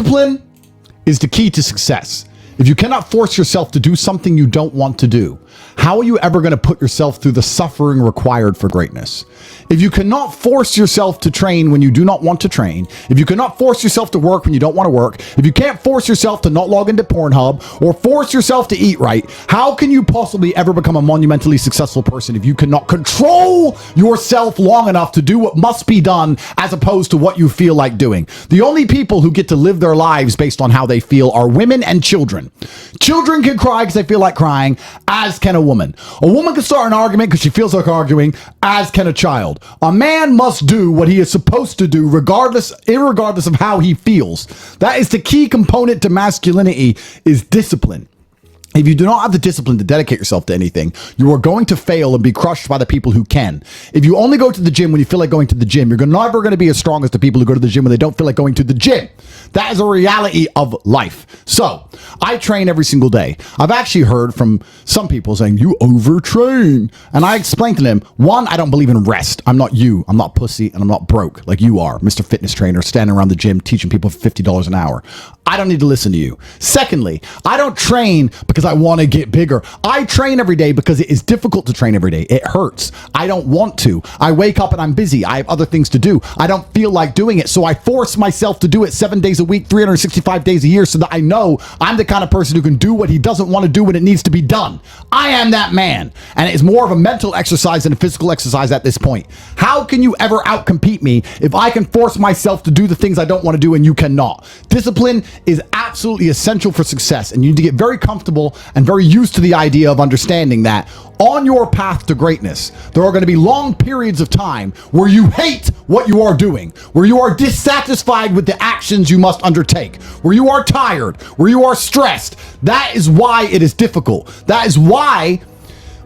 Discipline is the key to success. If you cannot force yourself to do something you don't want to do, how are you ever going to put yourself through the suffering required for greatness? If you cannot force yourself to train when you do not want to train, if you cannot force yourself to work when you don't want to work, if you can't force yourself to not log into Pornhub or force yourself to eat right, how can you possibly ever become a monumentally successful person if you cannot control yourself long enough to do what must be done as opposed to what you feel like doing? The only people who get to live their lives based on how they feel are women and children. Children can cry because they feel like crying, as can a woman. A woman can start an argument because she feels like arguing, as can a child. A man must do what he is supposed to do irregardless of how he feels. That is the key component to masculinity, is discipline. If you do not have the discipline to dedicate yourself to anything, you are going to fail and be crushed by the people who can. If you only go to the gym when you feel like going to the gym, you're never going to be as strong as the people who go to the gym when they don't feel like going to the gym. That is a reality of life. So I train every single day. I've actually heard from some people saying, you overtrain. And I explained to them, one, I don't believe in rest. I'm not you. I'm not pussy, and I'm not broke like you are, Mr. Fitness Trainer, standing around the gym teaching people for $50 an hour. I don't need to listen to you. Secondly, I don't train because I want to get bigger. I train every day because it is difficult to train every day. It hurts. I don't want to. I wake up and I'm busy. I have other things to do. I don't feel like doing it. So I force myself to do it 7 days a week, 365 days a year, so that I know I'm the kind of person who can do what he doesn't want to do when it needs to be done. I am that man. And it's more of a mental exercise than a physical exercise at this point. How can you ever outcompete me if I can force myself to do the things I don't want to do and you cannot? Discipline is absolutely essential for success, and you need to get very comfortable and very used to the idea of understanding that on your path to greatness, there are going to be long periods of time where you hate what you are doing, where you are dissatisfied with the actions you must undertake, where you are tired, where you are stressed. That is why it is difficult. That is why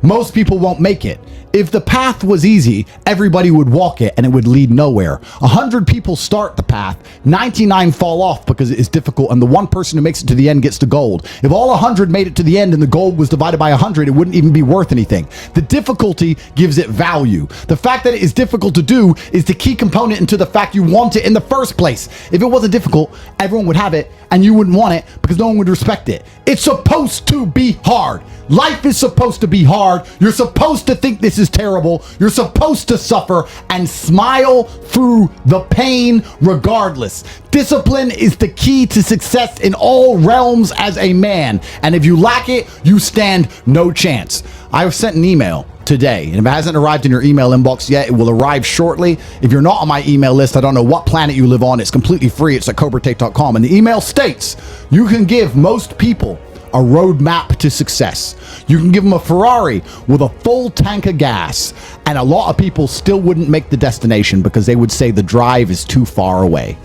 most people won't make it. If the path was easy, everybody would walk it and it would lead nowhere. 100 people start the path, 99 fall off because it is difficult, and the one person who makes it to the end gets the gold. If all 100 made it to the end and the gold was divided by 100, it wouldn't even be worth anything. The difficulty gives it value. The fact that it is difficult to do is the key component into the fact you want it in the first place. If it wasn't difficult, everyone would have it and you wouldn't want it because no one would respect it. It's supposed to be hard. Life is supposed to be hard. You're supposed to think this is terrible. You're supposed to suffer and smile through the pain regardless. Discipline is the key to success in all realms as a man. And if you lack it, you stand no chance. I've sent an email today, and if it hasn't arrived in your email inbox yet, it will arrive shortly. If you're not on my email list, I don't know what planet you live on. It's completely free. It's at CobraTate.com. And the email states you can give most people a roadmap to success. You can give them a Ferrari with a full tank of gas, and a lot of people still wouldn't make the destination because they would say the drive is too far away.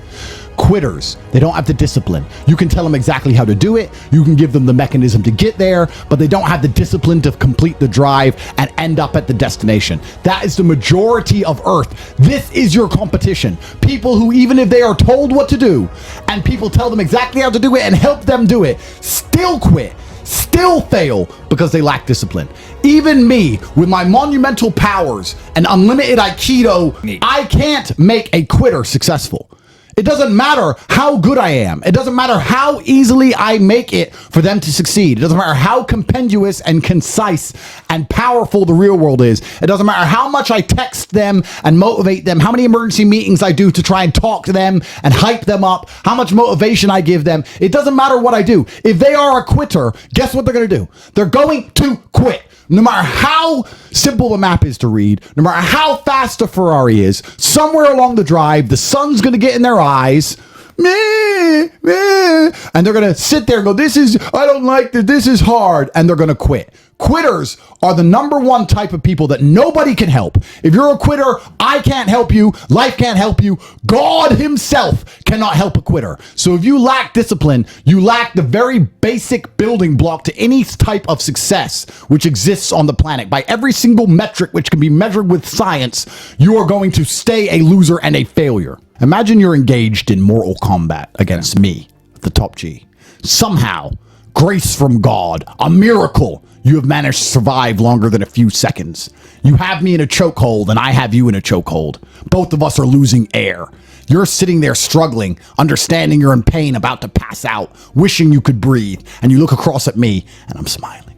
Quitters, they don't have the discipline. You can tell them exactly how to do it. You can give them the mechanism to get there, but they don't have the discipline to complete the drive and end up at the destination. That is the majority of Earth. This is your competition. People who, even if they are told what to do and people tell them exactly how to do it and help them do it, still quit, still fail because they lack discipline. Even me, with my monumental powers and unlimited Aikido, I can't make a quitter successful. It doesn't matter how good I am. It doesn't matter how easily I make it for them to succeed. It doesn't matter how compendious and concise and powerful the real world is. It doesn't matter how much I text them and motivate them, how many emergency meetings I do to try and talk to them and hype them up, how much motivation I give them. It doesn't matter what I do. If they are a quitter, guess what they're going to do? They're going to quit. No matter how simple the map is to read, no matter how fast a Ferrari is, somewhere along the drive, the sun's going to get in their eyes, and they're going to sit there and go, I don't like this, this is hard, and they're going to quit. Quitters are the number one type of people that nobody can help. If you're a quitter, I can't help you. Life can't help you. God himself cannot help a quitter. So if you lack discipline, you lack the very basic building block to any type of success which exists on the planet. By every single metric which can be measured with science, you are going to stay a loser and a failure. Imagine you're engaged in mortal combat against me, the top G. Somehow, grace from God, a miracle, you have managed to survive longer than a few seconds. You have me in a chokehold and I have you in a chokehold. Both of us are losing air. You're sitting there struggling, understanding you're in pain, about to pass out, wishing you could breathe, and you look across at me, and I'm smiling.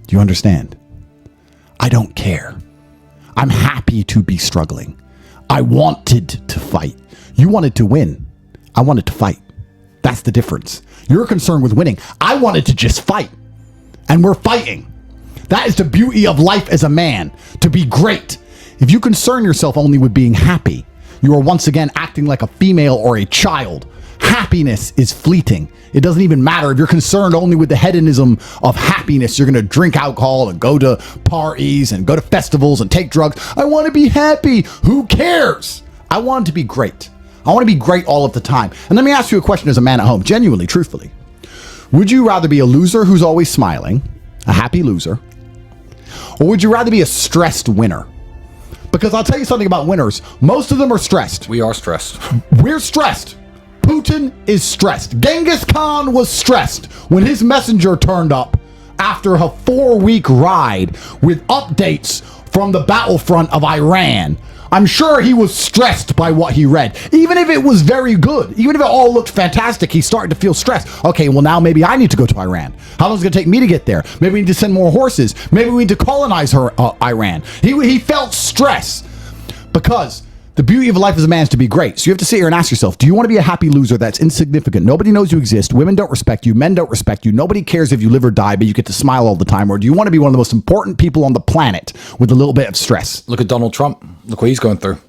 Do you understand? I don't care. I'm happy to be struggling. I wanted to fight. You wanted to win. I wanted to fight. That's the difference. You're concerned with winning. I wanted to just fight. And we're fighting. That is the beauty of life as a man, to be great. If you concern yourself only with being happy, you are once again acting like a female or a child. Happiness is fleeting. It doesn't even matter if you're concerned only with the hedonism of happiness. You're going to drink alcohol and go to parties and go to festivals and take drugs. I want to be happy. Who cares? I want it to be great. I want to be great all of the time. And let me ask you a question as a man at home, genuinely, truthfully. Would you rather be a loser who's always smiling, a happy loser, or would you rather be a stressed winner? Because I'll tell you something about winners. Most of them are stressed. We are stressed. We're stressed. Putin is stressed. Genghis Khan was stressed when his messenger turned up after a 4-week ride with updates from the battlefront of Iran. I'm sure he was stressed by what he read. Even if it was very good, even if it all looked fantastic, he started to feel stressed. Okay, well now maybe I need to go to Iran. How long is it going to take me to get there? Maybe we need to send more horses. Maybe we need to colonize Iran. He felt stress because the beauty of life as a man is to be great. So you have to sit here and ask yourself, do you want to be a happy loser that's insignificant? Nobody knows you exist. Women don't respect you. Men don't respect you. Nobody cares if you live or die, but you get to smile all the time. Or do you want to be one of the most important people on the planet with a little bit of stress? Look at Donald Trump. Look what he's going through.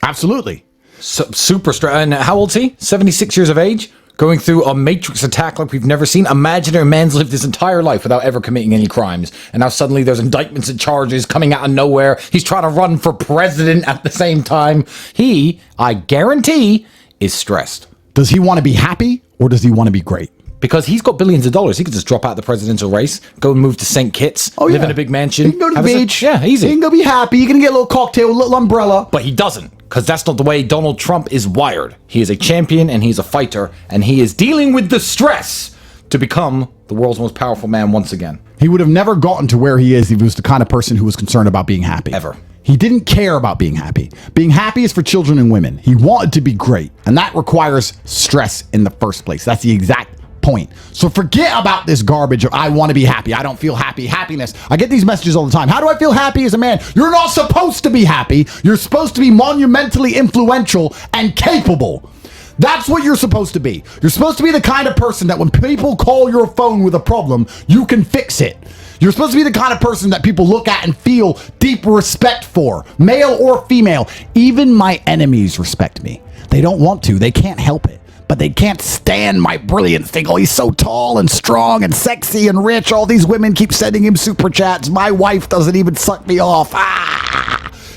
Absolutely. Super stressed. And how old is he? 76 years of age? Going through a matrix attack like we've never seen. Imagine a man's lived his entire life without ever committing any crimes. And now suddenly there's indictments and charges coming out of nowhere. He's trying to run for president at the same time. He, I guarantee, is stressed. Does he want to be happy or does he want to be great? Because he's got billions of dollars. He could just drop out of the presidential race, go and move to St. Kitts, live in a big mansion. He can go to the beach. Yeah, easy. He can go be happy. He can get a little cocktail, a little umbrella. But he doesn't, because that's not the way Donald Trump is wired. He is a champion and he's a fighter, and he is dealing with the stress to become the world's most powerful man once again. He would have never gotten to where he is if he was the kind of person who was concerned about being happy. Ever. He didn't care about being happy. Being happy is for children and women. He wanted to be great, and that requires stress in the first place. That's the exact point. So forget about this garbage of I want to be happy. I don't feel happy. Happiness. I get these messages all the time. How do I feel happy as a man? You're not supposed to be happy. You're supposed to be monumentally influential and capable. That's what you're supposed to be. You're supposed to be the kind of person that when people call your phone with a problem, you can fix it. You're supposed to be the kind of person that people look at and feel deep respect for, male or female. Even my enemies respect me. They don't want to. They can't help it. But they can't stand my brilliance. They go, he's so tall and strong and sexy and rich. All these women keep sending him super chats. My wife doesn't even suck me off.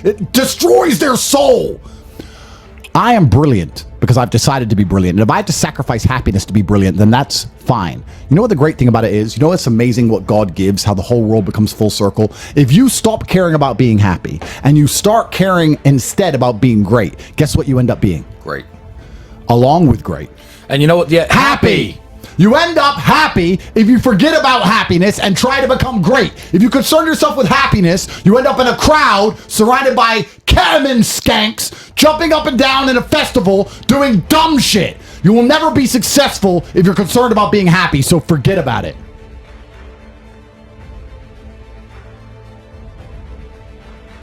It destroys their soul. I am brilliant because I've decided to be brilliant. And if I have to sacrifice happiness to be brilliant, then that's fine. You know what the great thing about it is? You know what's amazing what God gives, how the whole world becomes full circle? If you stop caring about being happy and you start caring instead about being great, guess what you end up being? Great. Along with great. And you know what? Yeah, happy. You end up happy if you forget about happiness and try to become great. If you concern yourself with happiness, you end up in a crowd surrounded by ketamine skanks jumping up and down in a festival doing dumb shit. You will never be successful if you're concerned about being happy, so forget about it.